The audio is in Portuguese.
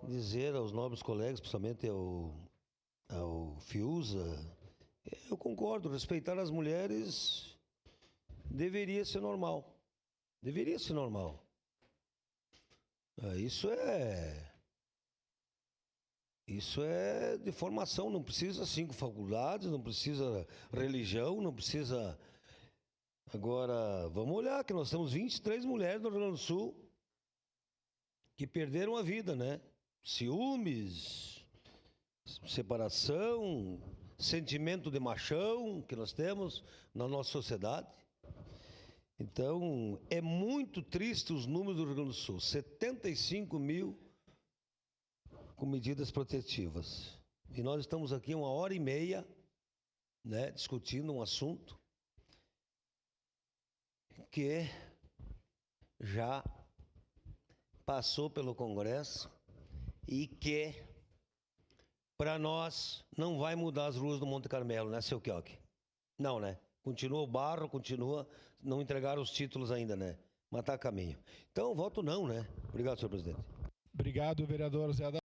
dizer aos nobres colegas, principalmente ao Fiuza, eu concordo, respeitar as mulheres deveria ser normal. Deveria ser normal. Isso é de formação, não precisa 5 faculdades, não precisa religião, não precisa... Agora, vamos olhar que nós temos 23 mulheres no Rio Grande do Sul que perderam a vida, né? Ciúmes, separação, sentimento de machão que nós temos na nossa sociedade. Então, é muito triste os números do Rio Grande do Sul. 75 mil com medidas protetivas. E nós estamos aqui 1h30, né, discutindo um assunto que já passou pelo Congresso e que, para nós, não vai mudar as ruas do Monte Carmelo, né, seu Kioque? Não, né? Continua o barro, não entregaram os títulos ainda, né? Mas tá a caminho. Então, voto não, né? Obrigado, senhor presidente. Obrigado, vereador Zé